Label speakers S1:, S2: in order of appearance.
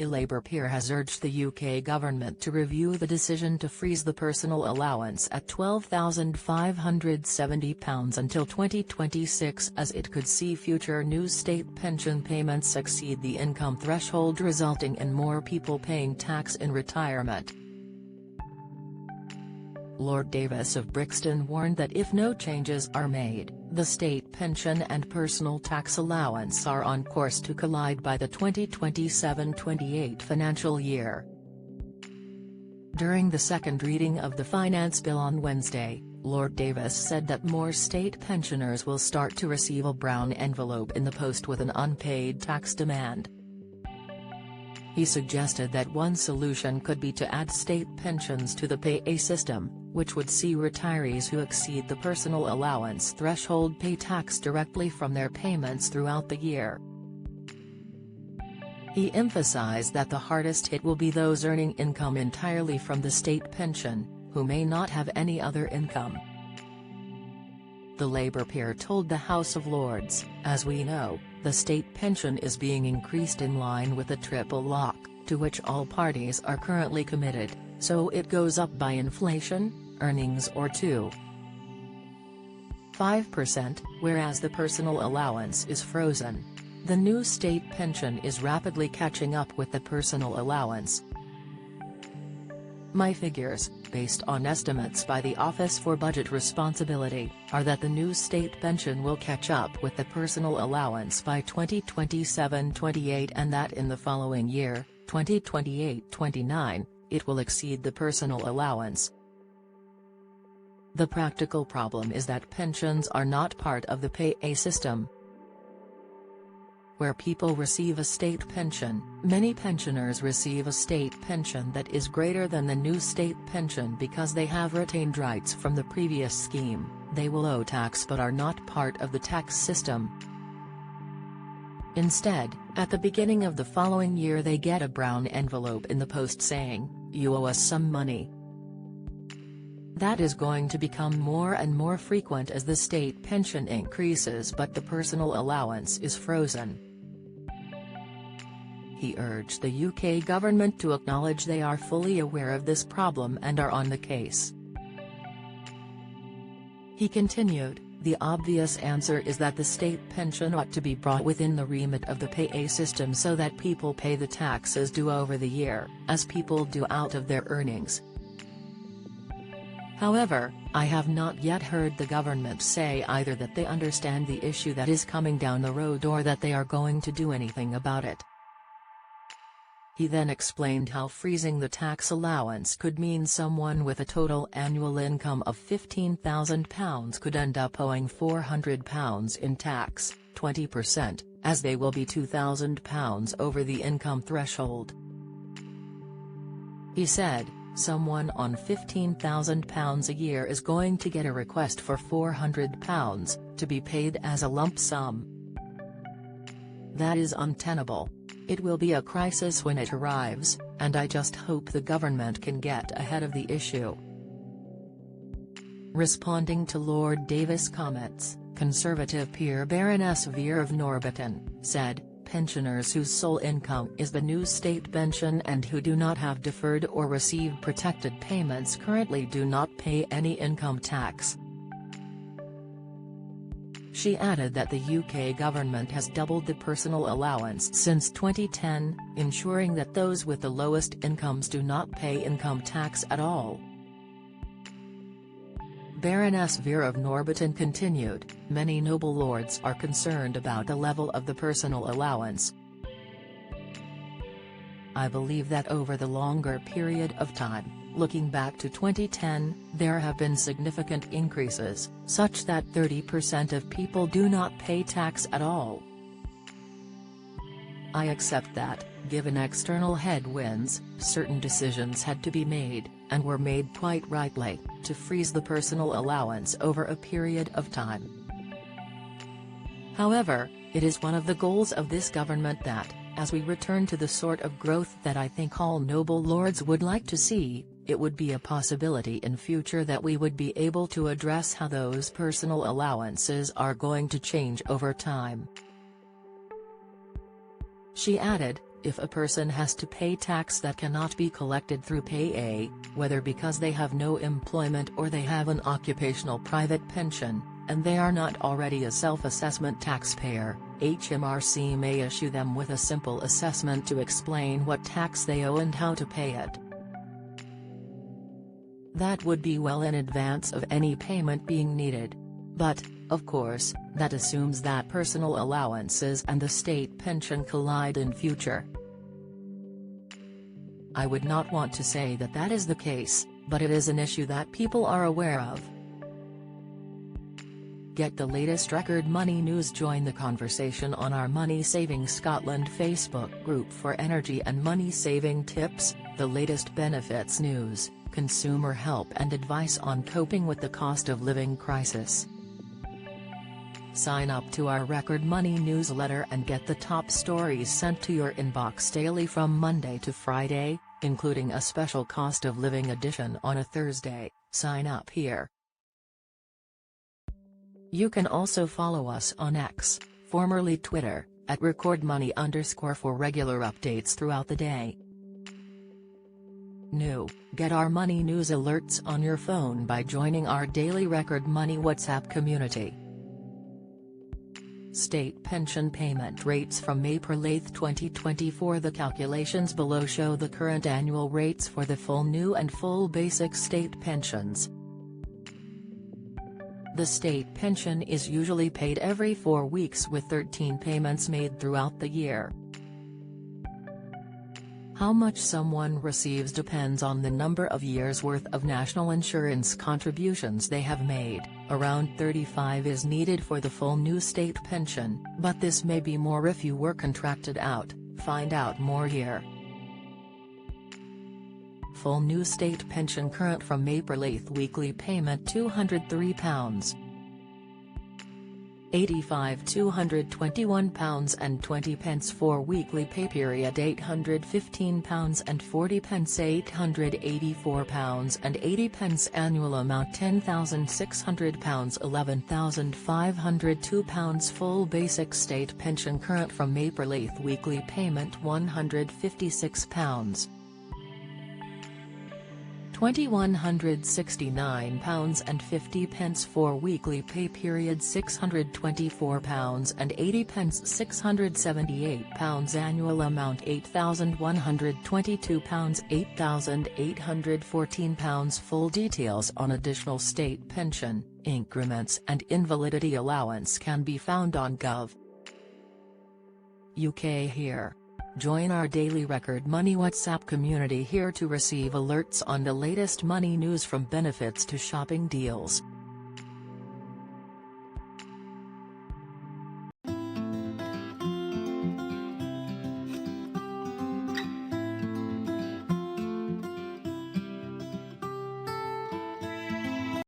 S1: Labour peer has urged the UK government to review the decision to freeze the personal allowance at £12,570 until 2026, as it could see future new state pension payments exceed the income threshold, resulting in more people paying tax in retirement. Lord Davis of Brixton warned that if no changes are made, the state pension and personal tax allowance are on course to collide by the 2027-28 financial year. During the second reading of the Finance Bill on Wednesday, Lord Davis said that more state pensioners will start to receive a brown envelope in the post with an unpaid tax demand. He suggested that one solution could be to add state pensions to the pay system, which would see retirees who exceed the personal allowance threshold pay tax directly from their payments throughout the year. He emphasized that the hardest hit will be those earning income entirely from the state pension, who may not have any other income. The Labour peer told the House of Lords, "As we know, the state pension is being increased in line with the triple lock, to which all parties are currently committed, so it goes up by inflation, earnings or 2.5%, whereas the personal allowance is frozen. The new state pension is rapidly catching up with the personal allowance. My figures, based on estimates by the Office for Budget Responsibility, are that the new state pension will catch up with the personal allowance by 2027-28, and that in the following year, 2028-29, it will exceed the personal allowance. The practical problem is that pensions are not part of the pay system. Where people receive a state pension, many pensioners receive a state pension that is greater than the new state pension because they have retained rights from the previous scheme. They will owe tax but are not part of the tax system. Instead, at the beginning of the following year they get a brown envelope in the post saying, "You owe us some money." That is going to become more and more frequent as the state pension increases but the personal allowance is frozen. He urged the UK government to acknowledge they are fully aware of this problem and are on the case. He continued, "The obvious answer is that the state pension ought to be brought within the remit of the pay system so that people pay the taxes due over the year, as people do out of their earnings." However, I have not yet heard the government say either that they understand the issue that is coming down the road or that they are going to do anything about it. He then explained how freezing the tax allowance could mean someone with a total annual income of £15,000 could end up owing £400 in tax, 20%, as they will be £2,000 over the income threshold. He said, "Someone on £15,000 a year is going to get a request for £400, to be paid as a lump sum. That is untenable. It will be a crisis when it arrives, and I just hope the government can get ahead of the issue." Responding to Lord Davis' comments, Conservative peer Baroness Vere of Norbiton said, "Pensioners whose sole income is the new state pension and who do not have deferred or receive protected payments currently do not pay any income tax." She added that the UK government has doubled the personal allowance since 2010, ensuring that those with the lowest incomes do not pay income tax at all. Baroness Vere of Norbiton continued, "Many noble lords are concerned about the level of the personal allowance. I believe that over the longer period of time, looking back to 2010, there have been significant increases, such that 30% of people do not pay tax at all. I accept that, given external headwinds, certain decisions had to be made, and were made quite rightly, to freeze the personal allowance over a period of time. However, it is one of the goals of this government that, as we return to the sort of growth that I think all noble lords would like to see, it would be a possibility in future that we would be able to address how those personal allowances are going to change over time." She added, if a person has to pay tax that cannot be collected through Pay A, whether because they have no employment or they have an occupational private pension, and they are not already a self-assessment taxpayer, HMRC may issue them with a simple assessment to explain what tax they owe and how to pay it. That would be well in advance of any payment being needed. But, of course, that assumes that personal allowances and the state pension collide in future. I would not want to say that that is the case, but it is an issue that people are aware of. Get the latest record money news. Join the conversation on our Money Saving Scotland Facebook group for energy and money saving tips, the latest benefits news, consumer help and advice on coping with the cost of living crisis. Sign up to our Record Money newsletter and get the top stories sent to your inbox daily from Monday to Friday, including a special cost of living edition on a Thursday. Sign up here. You can also follow us on X, formerly Twitter, at @recordmoney_ for regular updates throughout the day. New, get our money news alerts on your phone by joining our daily Record Money WhatsApp community. State pension payment rates from April 8, 2024. The calculations below show the current annual rates for the full new and full basic state pensions. The state pension is usually paid every 4 weeks with 13 payments made throughout the year. How much someone receives depends on the number of years' worth of national insurance contributions they have made. Around 35 is needed for the full new state pension, but this may be more if you were contracted out. Find out more here. Full new state pension current from April 8, weekly payment £203. 85 £221 and 20 pence for weekly pay period £815 and 40 pence £884 and 80 pence annual amount £10,600 £11,502 full basic state pension current from April 8 weekly payment £156. £2,169 and 50 pence for weekly pay period £624 and 80 pence £678 annual amount £8,122 £8,814 full details on additional state pension, increments and invalidity allowance can be found on gov.uk here. Join our daily Record Money WhatsApp community here to receive alerts on the latest money news from benefits to shopping deals.